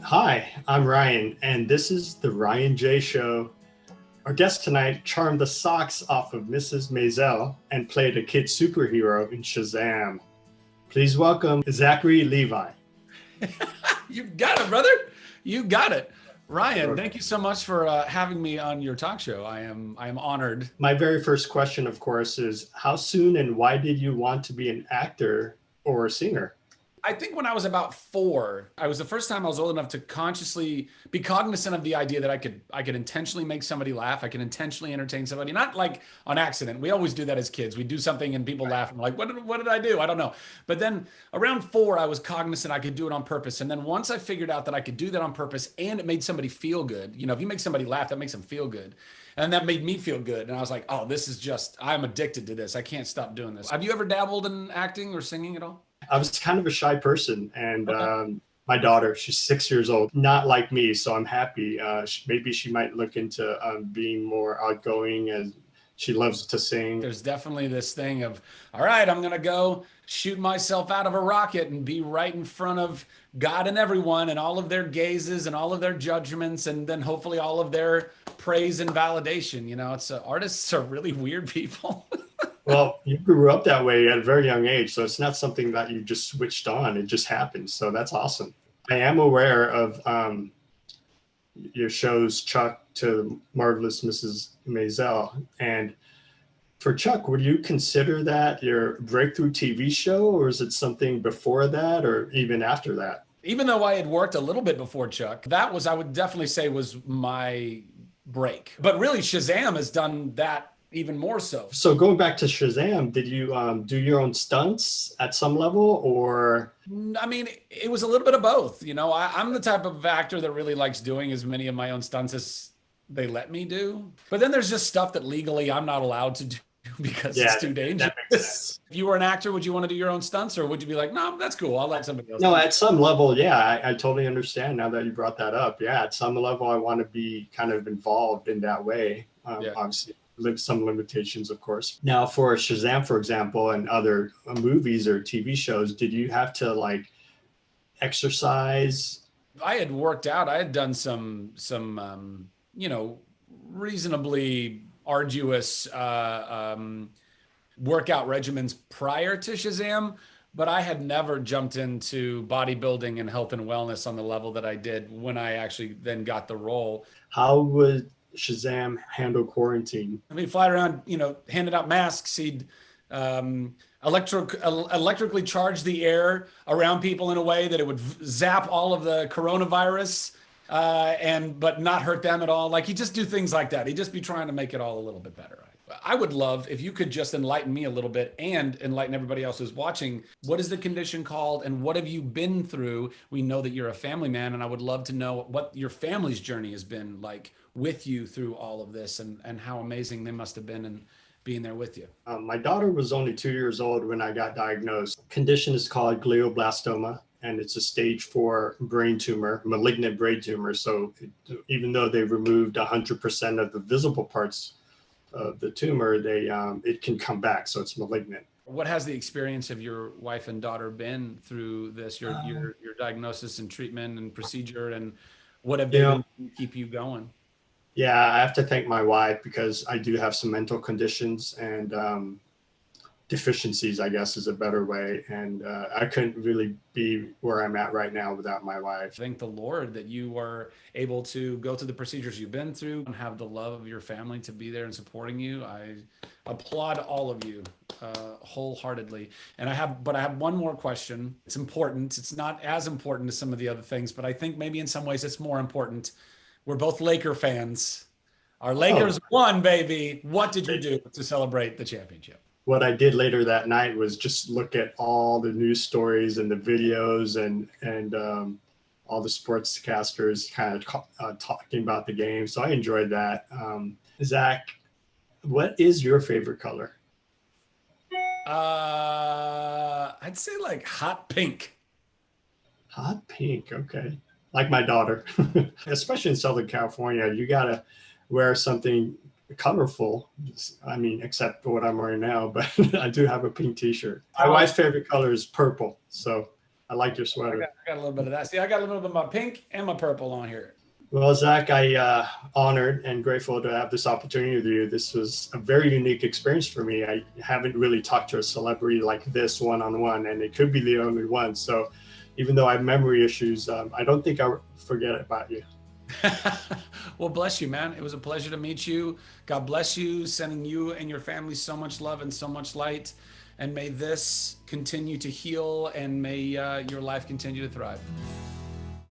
Hi, I'm Ryan, and this is the Ryan J. Show. Our guest tonight charmed the socks off of Mrs. Maisel and played a kid superhero in Shazam. Please welcome Zachary Levi. You got it, brother. You got it. Ryan, thank you so much for having me on your talk show. I am honored. My very first question, of course, is how soon and why did you want to be an actor or a singer? I think when I was about 4, I was the first time I was old enough to consciously be cognizant of the idea that I could intentionally make somebody laugh. I can intentionally entertain somebody, not like on accident. We always do that as kids. We do something and people laugh and we're like, what did I do? I don't know. But then around 4, I was cognizant I could do it on purpose. And then once I figured out that I could do that on purpose and it made somebody feel good, if you make somebody laugh, that makes them feel good. And that made me feel good. And I was like, oh, I'm addicted to this. I can't stop doing this. Have you ever dabbled in acting or singing at all? I was kind of a shy person, and my daughter, she's 6 years old, not like me, so I'm happy. Maybe she might look into being more outgoing, as she loves to sing. There's definitely this thing of, all right, I'm going to go shoot myself out of a rocket and be right in front of God and everyone and all of their gazes and all of their judgments and then hopefully all of their praise and validation. Artists are really weird people. Well, you grew up that way at a very young age, so it's not something that you just switched on. It just happened. So that's awesome. I am aware of your shows, Chuck to Marvelous Mrs. Maisel. And for Chuck, would you consider that your breakthrough TV show, or is it something before that or even after that? Even though I had worked a little bit before Chuck, that was, I would definitely say, was my break. But really, Shazam has done that even more so. So going back to Shazam, did you do your own stunts at some level, or? I mean, it was a little bit of both. I'm the type of actor that really likes doing as many of my own stunts as they let me do. But then there's just stuff that legally I'm not allowed to do because it's too dangerous. If you were an actor, would you want to do your own stunts, or would you be like, no, that's cool, I'll let somebody else do it? At some level, yeah, I totally understand now that you brought that up. Yeah, at some level, I want to be kind of involved in that way. Obviously. Some limitations, of course. Now, for Shazam, for example, and other movies or TV shows, did you have to exercise? I had worked out. I had done some reasonably arduous workout regimens prior to Shazam, but I had never jumped into bodybuilding and health and wellness on the level that I did when I actually then got the role. How would Shazam handle quarantine? I mean, fly around, handed out masks. He'd electrically charge the air around people in a way that it would zap all of the coronavirus, but not hurt them at all. He'd just do things like that. He'd just be trying to make it all a little bit better. I would love if you could just enlighten me a little bit and enlighten everybody else who's watching. What is the condition called and what have you been through? We know that you're a family man, and I would love to know what your family's journey has been like with you through all of this, and how amazing they must have been in being there with you. My daughter was only 2 years old when I got diagnosed. Condition is called glioblastoma, and it's a stage 4 brain tumor, malignant brain tumor. So even though they removed 100% of the visible parts of the tumor, it can come back, so it's malignant. What has the experience of your wife and daughter been through this, your diagnosis and treatment and procedure, and what have they been to keep you going? Yeah, I have to thank my wife, because I do have some mental conditions and deficiencies, I guess is a better way. And I couldn't really be where I'm at right now without my wife. Thank the Lord that you were able to go through the procedures you've been through and have the love of your family to be there and supporting you. I applaud all of you wholeheartedly. And I have one more question. It's important. It's not as important as some of the other things, but I think maybe in some ways it's more important. We're both Laker fans. Our Lakers won, baby. What did you do to celebrate the championship? What I did later that night was just look at all the news stories and the videos and all the sportscasters kind of talking about the game. So I enjoyed that. Zach, what is your favorite color? I'd say hot pink. Hot pink, okay. Like my daughter, especially in Southern California, you gotta wear something colorful. I mean, except for what I'm wearing now, but I do have a pink t-shirt. My wife's favorite color is purple. So I like your I sweater. got a little bit of that. See, I got a little bit of my pink and my purple on here. Well, Zach, I honored and grateful to have this opportunity with you. This was a very unique experience for me. I haven't really talked to a celebrity like this one-on-one, and it could be the only one. So even though I have memory issues, I don't think I'll forget about you. Well, bless you, man. It was a pleasure to meet you. God bless you, sending you and your family so much love and so much light. And may this continue to heal, and may your life continue to thrive.